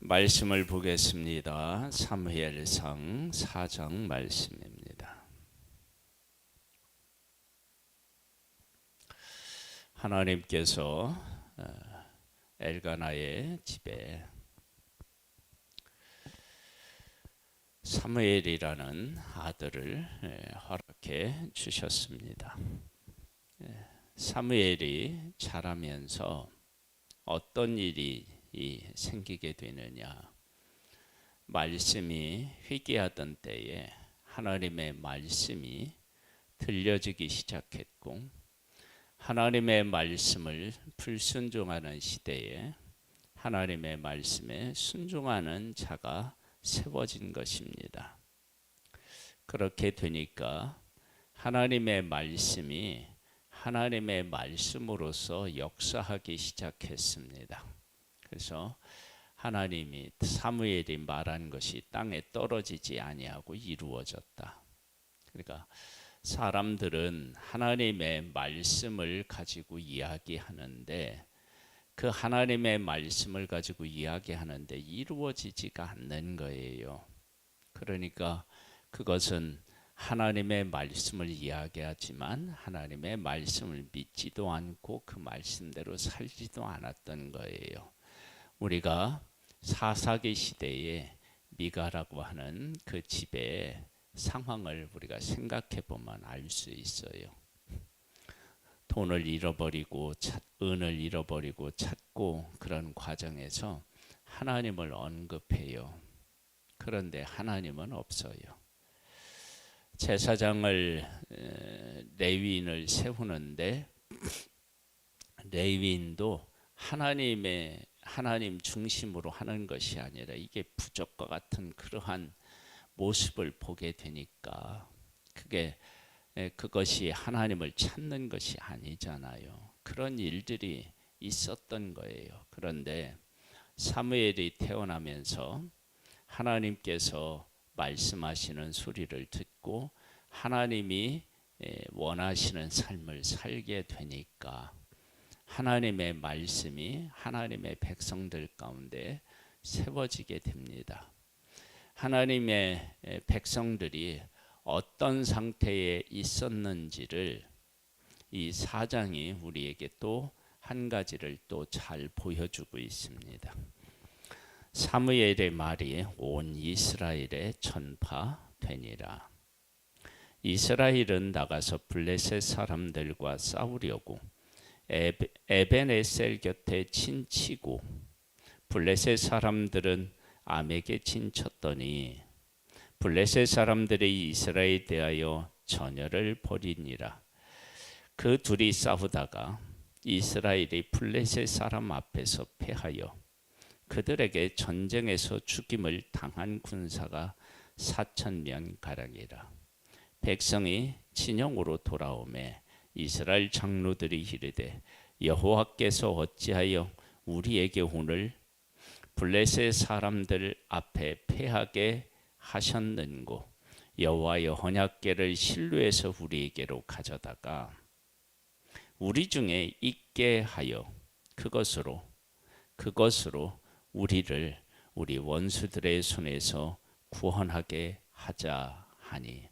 말씀을 보겠습니다. 사무엘상 4장 말씀입니다. 하나님께서 엘가나의 집에 사무엘이라는 아들을 허락해 주셨습니다. 사무엘이 자라면서 어떤 일이 생기게 되느냐, 말씀이 회개하던 때에 하나님의 말씀이 들려지기 시작했고, 하나님의 말씀을 불순종하는 시대에 하나님의 말씀에 순종하는 자가 세워진 것입니다. 그렇게 되니까 하나님의 말씀이 하나님의 말씀으로서 역사하기 시작했습니다. 그래서 하나님이 사무엘이 말한 것이 땅에 떨어지지 아니하고 이루어졌다. 그러니까 사람들은 하나님의 말씀을 가지고 이야기하는데 그 하나님의 말씀을 가지고 이야기하는데 이루어지지가 않는 거예요. 그러니까 그것은 하나님의 말씀을 이야기하지만 하나님의 말씀을 믿지도 않고 그 말씀대로 살지도 않았던 거예요. 우리가 사사기 시대에 미가라고 하는 그 집의 상황을 우리가 생각해 보면 알 수 있어요. 돈을 잃어버리고 은을 잃어버리고 찾고 그런 과정에서 하나님을 언급해요. 그런데 하나님은 없어요. 제사장을 레위인을 세우는데 레위인도 하나님 중심으로 하는 것이 아니라 이게 부족과 같은 그러한 모습을 보게 되니까 그것이 하나님을 찾는 것이 아니잖아요. 그런 일들이 있었던 거예요. 그런데 사무엘이 태어나면서 하나님께서 말씀하시는 소리를 듣고 하나님이 원하시는 삶을 살게 되니까 하나님의 말씀이 하나님의 백성들 가운데 세워지게 됩니다. 하나님의 백성들이 어떤 상태에 있었는지를 이 4장이 우리에게 또 한 가지를 또 잘 보여주고 있습니다. 사무엘의 말이 온 이스라엘에 전파되니라. 이스라엘은 나가서 블레셋 사람들과 싸우려고 에벤에셀 곁에 친치고 블레셋 사람들은 암에게 친쳤더니 블레셋 사람들이 이스라엘에 대하여 전열을 벌이니라. 그 둘이 싸우다가 이스라엘이 블레셋 사람 앞에서 패하여 그들에게 전쟁에서 죽임을 당한 군사가 4,000명 가량이라. 백성이 진영으로 돌아오매 이스라엘 장로들이 이르되 여호와께서 어찌하여 우리에게 오늘 블레셋 사람들 앞에 패하게 하셨는고, 여호와의 언약궤를 실로에서 우리에게로 가져다가 우리 중에 있게 하여 그것으로 우리를 우리 원수들의 손에서 구원하게 하자 하니,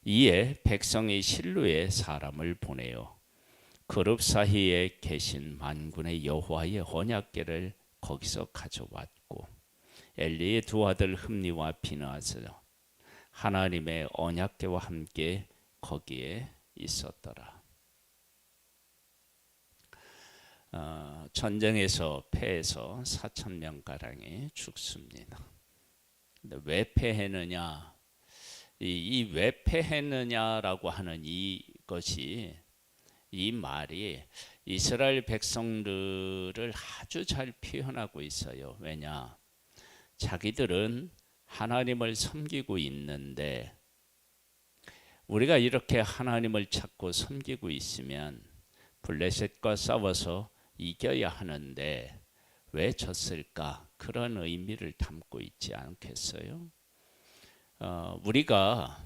이에 백성이 실로에 사람을 보내어 그룹 사이에 계신 만군의 여호와의 언약궤를 거기서 가져왔고, 엘리의 두 아들 흠니와 비느하스 하나님의 언약궤와 함께 거기에 있었더라. 전쟁에서 패해서 4,000명 가량이 죽습니다. 근데 왜 패했느냐? 이 왜 패했느냐라고 하는 이 말이 이스라엘 백성들을 아주 잘 표현하고 있어요. 왜냐? 자기들은 하나님을 섬기고 있는데 우리가 이렇게 하나님을 찾고 섬기고 있으면 블레셋과 싸워서 이겨야 하는데 왜 졌을까? 그런 의미를 담고 있지 않겠어요? 우리가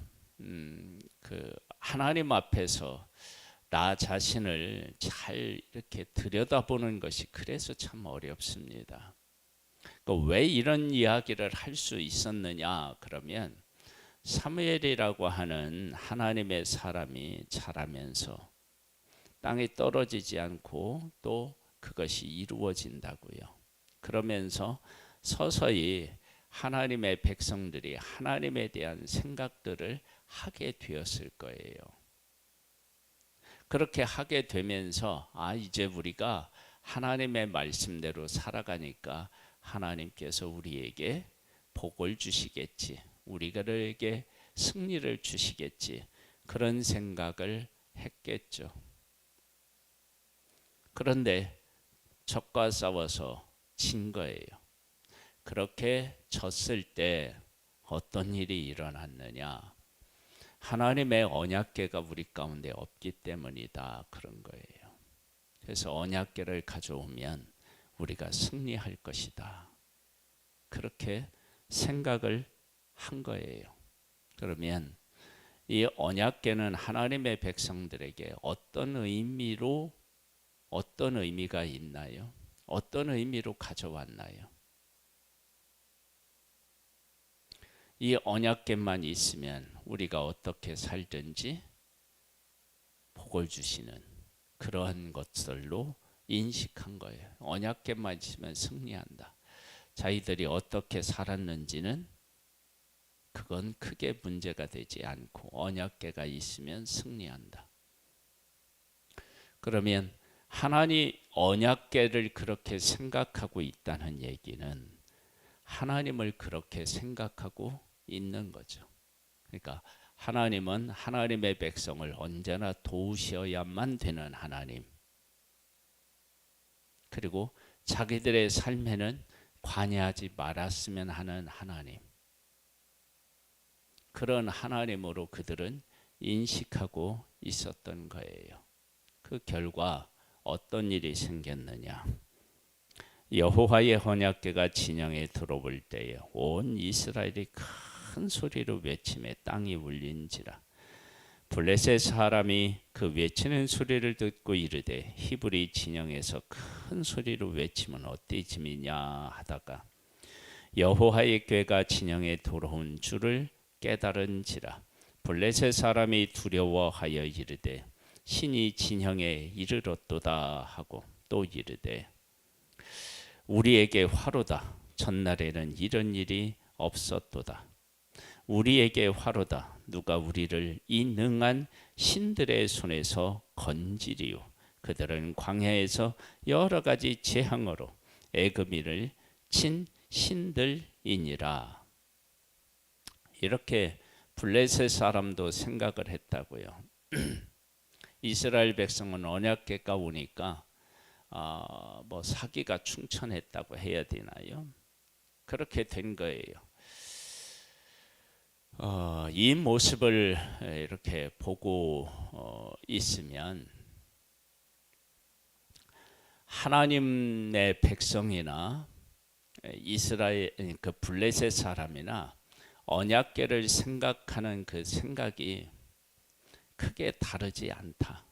하나님 앞에서 나 자신을 잘 이렇게 들여다보는 것이 그래서 참 어렵습니다. 왜 이런 이야기를 할 수 있었느냐 그러면 사무엘이라고 하는 하나님의 사람이 자라면서 땅에 떨어지지 않고 또 그것이 이루어진다고요. 그러면서 서서히 하나님의 백성들이 하나님에 대한 생각들을 하게 되었을 거예요. 그렇게 하게 되면서 이제 우리가 하나님의 말씀대로 살아가니까 하나님께서 우리에게 복을 주시겠지, 우리에게 승리를 주시겠지, 그런 생각을 했겠죠. 그런데 적과 싸워서 진 거예요. 그렇게 졌을 때 어떤 일이 일어났느냐? 하나님의 언약궤가 우리 가운데 없기 때문이다, 그런 거예요. 그래서 언약궤를 가져오면 우리가 승리할 것이다, 그렇게 생각을 한 거예요. 그러면 이 언약궤는 하나님의 백성들에게 어떤 의미가 있나요? 어떤 의미로 가져왔나요? 이 언약궤만 있으면 우리가 어떻게 살든지 복을 주시는 그러한 것들로 인식한 거예요. 언약궤만 있으면 승리한다. 자기들이 어떻게 살았는지는 그건 크게 문제가 되지 않고 언약궤가 있으면 승리한다. 그러면 하나님 언약궤를 그렇게 생각하고 있다는 얘기는 하나님을 그렇게 생각하고 있는 거죠. 그러니까 하나님은 하나님의 백성을 언제나 도우셔야만 되는 하나님, 그리고 자기들의 삶에는 관여하지 말았으면 하는 하나님, 그런 하나님으로 그들은 인식하고 있었던 거예요. 그 결과 어떤 일이 생겼느냐? 여호와의 언약궤가 진영에 들어올 때에 온 이스라엘이 큰 소리로 외치며 땅이 울린지라. 블레셋 사람이 그 외치는 소리를 듣고 이르되 히브리 진영에서 큰 소리로 외치면 어때짐이냐 하다가 여호와의 궤가 진영에 들어온 줄을 깨달은지라. 블레셋 사람이 두려워하여 이르되 신이 진영에 이르렀도다 하고 또 이르되 우리에게 화로다. 전날에는 이런 일이 없었도다. 우리에게 화로다. 누가 우리를 이 능한 신들의 손에서 건지리요. 그들은 광야에서 여러 가지 재앙으로 애굽인을 친 신들이니라. 이렇게 블레셋 사람도 생각을 했다고요. 이스라엘 백성은 언약궤가 오니까 사기가 충천했다고 해야 되나요? 그렇게 된 거예요. 이 모습을 이렇게 보고 있으면 하나님의 백성이나 이스라엘 그 블레셋 사람이나 언약궤를 생각하는 그 생각이 크게 다르지 않다.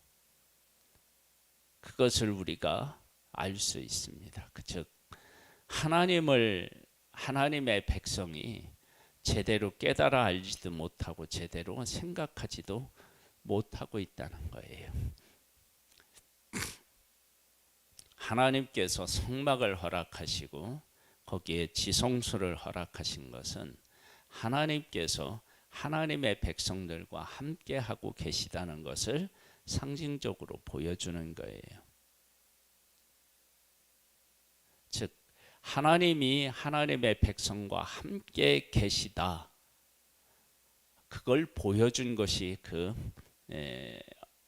그것을 우리가 알 수 있습니다. 즉 하나님의 백성이 제대로 깨달아 알지도 못하고 제대로 생각하지도 못하고 있다는 거예요. 하나님께서 성막을 허락하시고 거기에 지성소를 허락하신 것은 하나님께서 하나님의 백성들과 함께 하고 계시다는 것을 상징적으로 보여주는 거예요. 즉 하나님이 하나님의 백성과 함께 계시다, 그걸 보여준 것이 그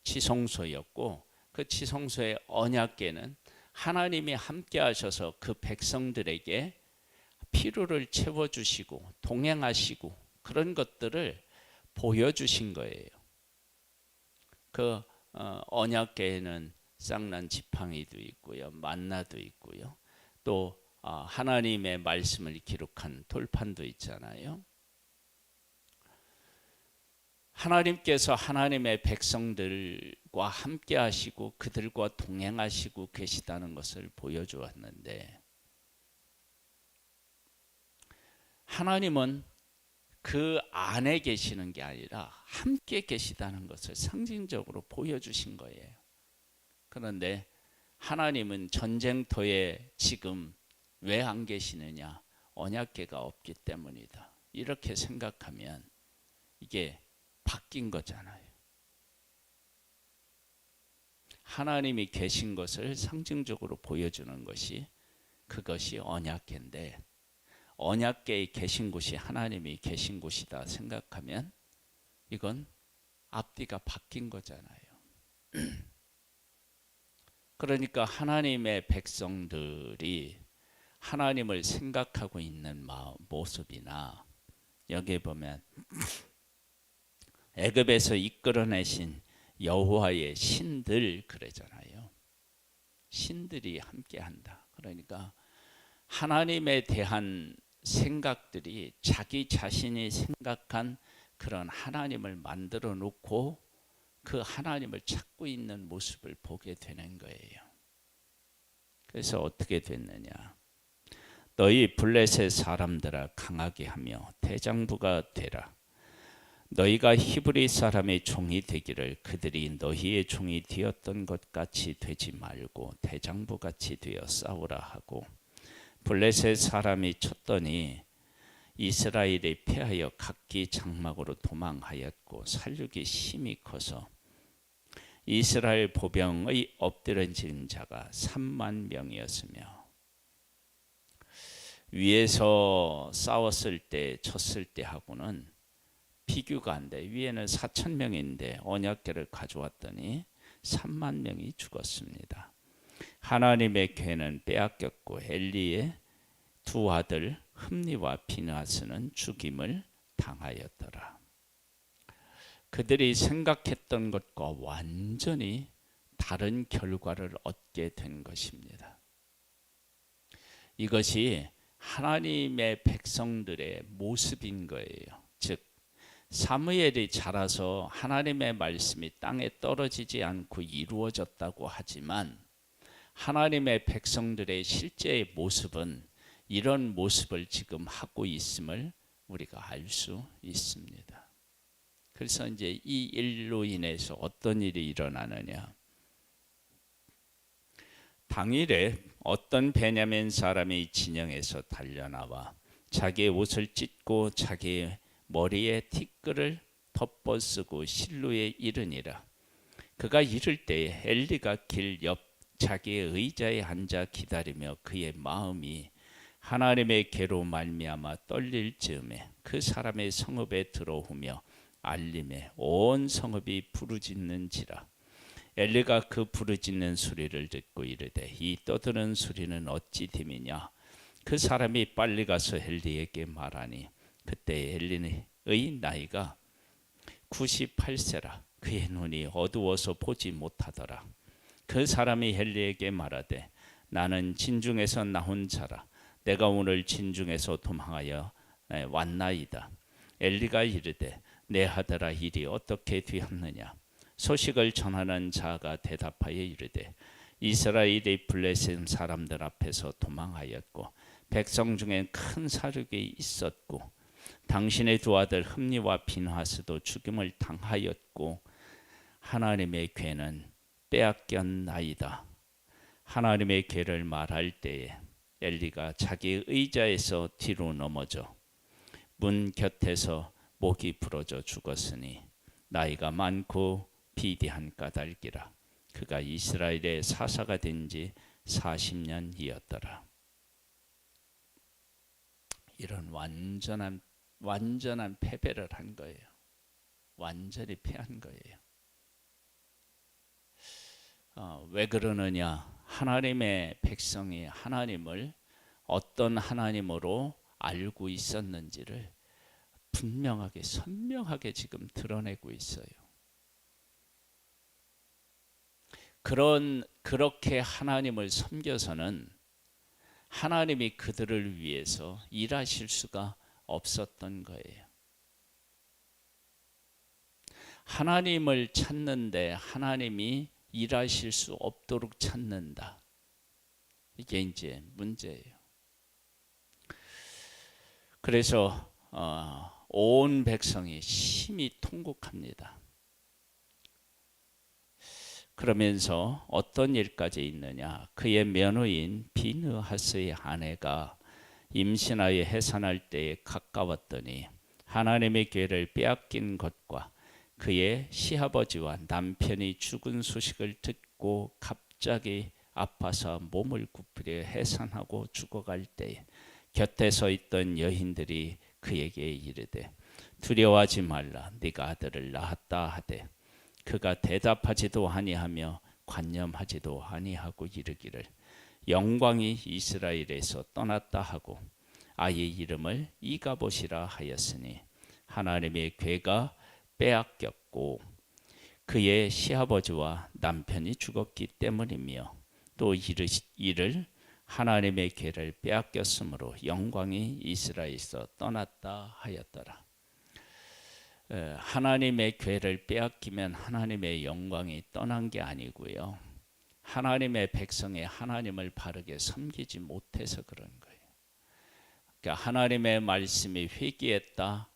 지성소였고, 그 지성소의 언약궤는 하나님이 함께 하셔서 그 백성들에게 필요를 채워주시고 동행하시고 그런 것들을 보여주신 거예요. 그 언약궤에는 쌍난 지팡이도 있고요, 만나도 있고요, 또 하나님의 말씀을 기록한 돌판도 있잖아요. 하나님께서 하나님의 백성들과 함께 하시고 그들과 동행하시고 계시다는 것을 보여주었는데, 하나님은 그 안에 계시는 게 아니라 함께 계시다는 것을 상징적으로 보여주신 거예요. 그런데 하나님은 전쟁터에 지금 왜 안 계시느냐? 언약궤가 없기 때문이다. 이렇게 생각하면 이게 바뀐 거잖아요. 하나님이 계신 것을 상징적으로 보여주는 것이 그것이 언약궤인데, 언약궤에 계신 곳이 하나님이 계신 곳이다 생각하면 이건 앞뒤가 바뀐 거잖아요. 그러니까 하나님의 백성들이 하나님을 생각하고 있는 모습이나, 여기에 보면 애굽에서 이끌어내신 여호와의 신들 그러잖아요. 신들이 함께한다. 그러니까 하나님에 대한 생각들이 자기 자신이 생각한 그런 하나님을 만들어 놓고 그 하나님을 찾고 있는 모습을 보게 되는 거예요. 그래서 어떻게 됐느냐? 너희 블레셋 사람들아 강하게 하며 대장부가 되라. 너희가 히브리 사람의 종이 되기를 그들이 너희의 종이 되었던 것 같이 되지 말고 대장부 같이 되어 싸우라 하고, 블레셋 사람이 쳤더니 이스라엘이 패하여 각기 장막으로 도망하였고 살육이 심히 커서 이스라엘 보병의 엎드러진 자가 3만 명이었으며, 위에서 싸웠을 때 쳤을 때 하고는 비교가 안 돼. 위에는 4천 명인데 언약궤를 가져왔더니 3만 명이 죽었습니다. 하나님의 궤는 빼앗겼고 엘리의 두 아들 흠니와 비느하스는 죽임을 당하였더라. 그들이 생각했던 것과 완전히 다른 결과를 얻게 된 것입니다. 이것이 하나님의 백성들의 모습인 거예요. 즉 사무엘이 자라서 하나님의 말씀이 땅에 떨어지지 않고 이루어졌다고 하지만 하나님의 백성들의 실제의 모습은 이런 모습을 지금 하고 있음을 우리가 알 수 있습니다. 그래서 이제 이 일로 인해서 어떤 일이 일어나느냐? 당일에 어떤 베냐민 사람이 진영에서 달려나와 자기의 옷을 찢고 자기의 머리에 티끌을 덮어쓰고 실루에 이르니라. 그가 이를 때에 엘리가 길 옆 자기의 의자에 앉아 기다리며 그의 마음이 하나님의 궤로 말미암아 떨릴 즈음에 그 사람의 성읍에 들어오며 알림에 온 성읍이 부르짖는지라. 엘리가 그 부르짖는 소리를 듣고 이르되 이 떠드는 소리는 어찌 됨이냐? 그 사람이 빨리 가서 엘리에게 말하니 그때 엘리의 나이가 98세라. 그의 눈이 어두워서 보지 못하더라. 그 사람이 엘리에게 말하되 나는 진중에서 나온 자라. 내가 오늘 진중에서 도망하여 왔나이다. 엘리가 이르되 내 아들아 일이 어떻게 되었느냐? 소식을 전하는 자가 대답하여 이르되 이스라엘이 블레셋 사람들 앞에서 도망하였고 백성 중에 큰 사륙이 있었고 당신의 두 아들 흠니와 비느하스도 죽임을 당하였고 하나님의 궤는 빼앗겼나이다. 하나님의 궤를 말할 때에 엘리가 자기 의자에서 뒤로 넘어져 문 곁에서 목이 부러져 죽었으니 나이가 많고 비대한 까닭이라. 그가 이스라엘의 사사가 된 지 40년이었더라. 이런 완전한 패배를 한 거예요. 완전히 패한 거예요. 왜 그러느냐? 하나님의 백성이 하나님을 어떤 하나님으로 알고 있었는지를 분명하게 선명하게 지금 드러내고 있어요. 그렇게 하나님을 섬겨서는 하나님이 그들을 위해서 일하실 수가 없었던 거예요. 하나님을 찾는데 하나님이 일하실 수 없도록 찾는다. 이게 이제 문제예요. 그래서 온 백성이 심히 통곡합니다. 그러면서 어떤 일까지 있느냐? 그의 며느리인 비느하스의 아내가 임신하여 해산할 때에 가까웠더니 하나님의 궤를 빼앗긴 것과 그의 시아버지와 남편이 죽은 소식을 듣고 갑자기 아파서 몸을 굽히려 해산하고 죽어갈 때에 곁에 서 있던 여인들이 그에게 이르되 두려워하지 말라, 네가 아들을 낳았다 하되 그가 대답하지도 아니하며 관념하지도 아니하고 이르기를 영광이 이스라엘에서 떠났다 하고 아이의 이름을 이가봇이라 하였으니 하나님의 궤가 빼앗겼고 그의 시아버지와 남편이 죽었기 때문이며 또 이를 하나님의 궤를 빼앗겼으므로 영광이 이스라엘에서 떠났다 하였더라. 하나님의 궤를 빼앗기면 하나님의 영광이 떠난 게 아니고요. 하나님의 백성이 하나님을 바르게 섬기지 못해서 그런 거예요. 그러니까 하나님의 말씀이 회귀했다.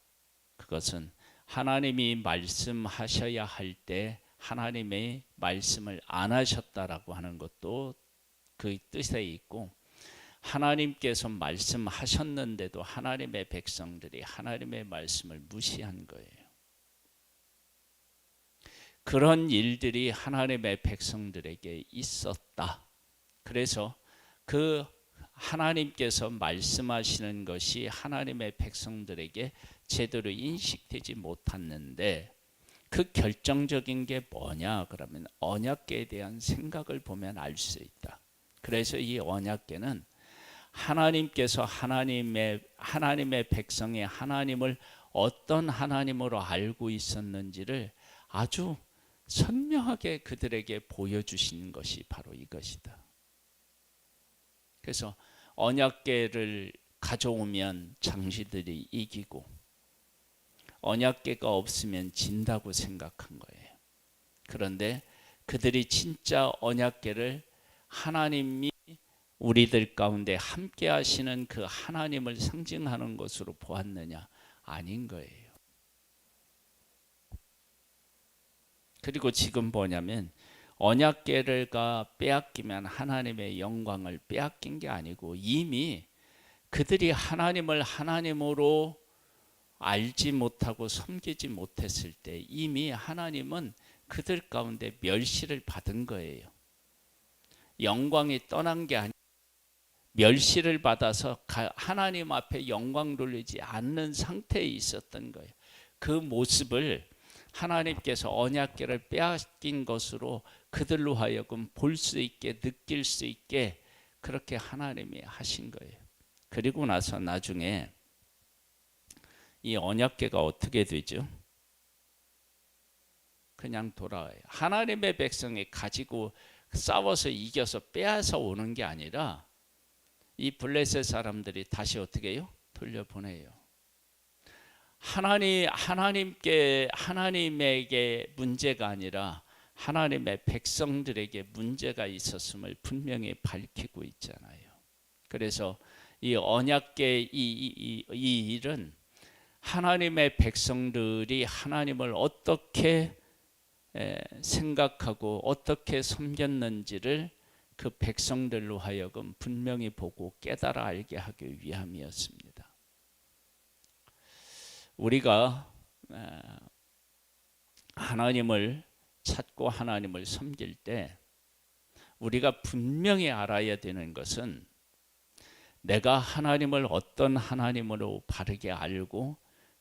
그것은 하나님이 말씀하셔야 할 때 하나님의 말씀을 안 하셨다라고 하는 것도 그 뜻에 있고, 하나님께서 말씀하셨는데도 하나님의 백성들이 하나님의 말씀을 무시한 거예요. 그런 일들이 하나님의 백성들에게 있었다. 그래서 그 하나님께서 말씀하시는 것이 하나님의 백성들에게 제대로 인식되지 못했는데, 그 결정적인 게 뭐냐 그러면 언약궤에 대한 생각을 보면 알 수 있다. 그래서 이 언약궤는 하나님께서 하나님의 백성의 하나님을 어떤 하나님으로 알고 있었는지를 아주 선명하게 그들에게 보여주신 것이 바로 이것이다. 그래서 언약궤를 가져오면 장시들이 이기고 언약궤가 없으면 진다고 생각한 거예요. 그런데 그들이 진짜 언약궤를 하나님이 우리들 가운데 함께 하시는 그 하나님을 상징하는 것으로 보았느냐? 아닌 거예요. 그리고 지금 뭐냐면 언약궤가 빼앗기면 하나님의 영광을 빼앗긴 게 아니고 이미 그들이 하나님을 하나님으로 알지 못하고 섬기지 못했을 때 이미 하나님은 그들 가운데 멸시를 받은 거예요. 영광이 떠난 게 아니라 멸시를 받아서 하나님 앞에 영광 돌리지 않는 상태에 있었던 거예요. 그 모습을 하나님께서 언약궤를 빼앗긴 것으로 그들로 하여금 볼 수 있게 느낄 수 있게 그렇게 하나님이 하신 거예요. 그리고 나서 나중에 이 언약궤가 어떻게 되죠? 그냥 돌아와요. 하나님의 백성이 가지고 싸워서 이겨서 빼앗아 오는 게 아니라 이 블레셋 사람들이 다시 어떻게 해요? 돌려보내요. 하나님에게 문제가 아니라 하나님의 백성들에게 문제가 있었음을 분명히 밝히고 있잖아요. 그래서 이 언약궤 이 일은 하나님의 백성들이 하나님을 어떻게 생각하고 어떻게 섬겼는지를 그 백성들로 하여금 분명히 보고 깨달아 알게 하기 위함이었습니다. 우리가 하나님을 찾고 하나님을 섬길 때 우리가 분명히 알아야 되는 것은 내가 하나님을 어떤 하나님으로 바르게 알고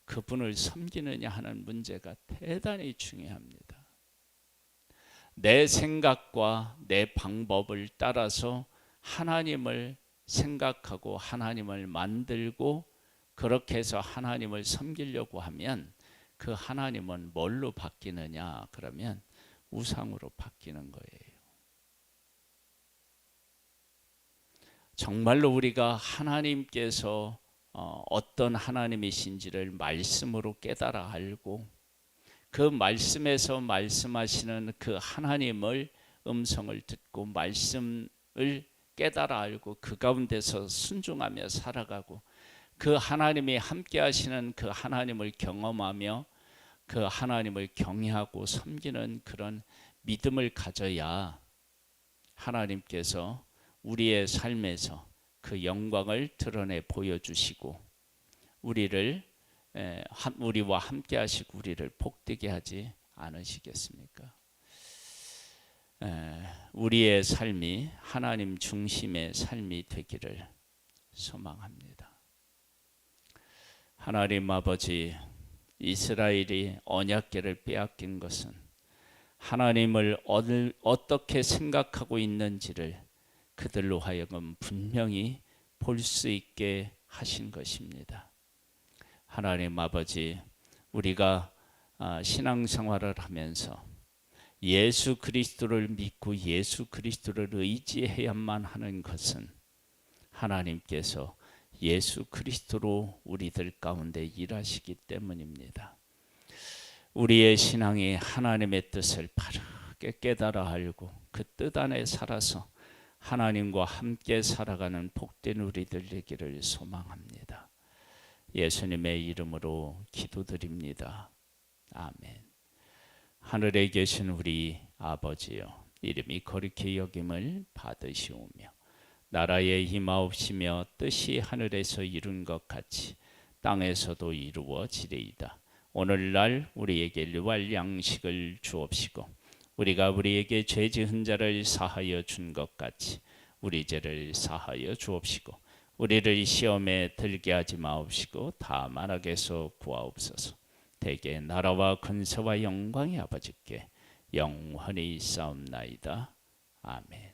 그분을 섬기느냐 하는 문제가 대단히 중요합니다. 내 생각과 내 방법을 따라서 하나님을 생각하고 하나님을 만들고 그렇게 해서 하나님을 섬기려고 하면 그 하나님은 뭘로 바뀌느냐 그러면 우상으로 바뀌는 거예요. 정말로 우리가 하나님께서 어떤 하나님이신지를 말씀으로 깨달아 알고 그 말씀에서 말씀하시는 그 하나님을 음성을 듣고 말씀을 깨달아 알고 그 가운데서 순종하며 살아가고 그 하나님이 함께 하시는 그 하나님을 경험하며 그 하나님을 경외하고 섬기는 그런 믿음을 가져야 하나님께서 우리의 삶에서 그 영광을 드러내 보여주시고 우리와 함께 하시고 우리를 복되게 하지 않으시겠습니까? 우리의 삶이 하나님 중심의 삶이 되기를 소망합니다. 하나님 아버지, 이스라엘이 언약궤를 빼앗긴 것은 하나님을 어떻게 생각하고 있는지를 그들로 하여금 분명히 볼 수 있게 하신 것입니다. 하나님 아버지, 우리가 신앙생활을 하면서 예수 그리스도를 믿고 예수 그리스도를 의지해야만 하는 것은 하나님께서 예수 그리스도로 우리들 가운데 일하시기 때문입니다. 우리의 신앙이 하나님의 뜻을 바르게 깨달아 알고 그 뜻 안에 살아서 하나님과 함께 살아가는 복된 우리들 되기를 소망합니다. 예수님의 이름으로 기도드립니다. 아멘. 하늘에 계신 우리 아버지여, 이름이 거룩히 여김을 받으시오며 나라에 임하옵시며 뜻이 하늘에서 이룬 것 같이 땅에서도 이루어지리이다. 오늘날 우리에게 일용할 양식을 주옵시고 우리가 우리에게 죄 지은 자를 사하여 준 것 같이 우리 죄를 사하여 주옵시고 우리를 시험에 들게 하지 마옵시고 다만 악에서 구하옵소서. 대개 나라와 권세와 영광이 아버지께 영원히 있사옵나이다. 아멘.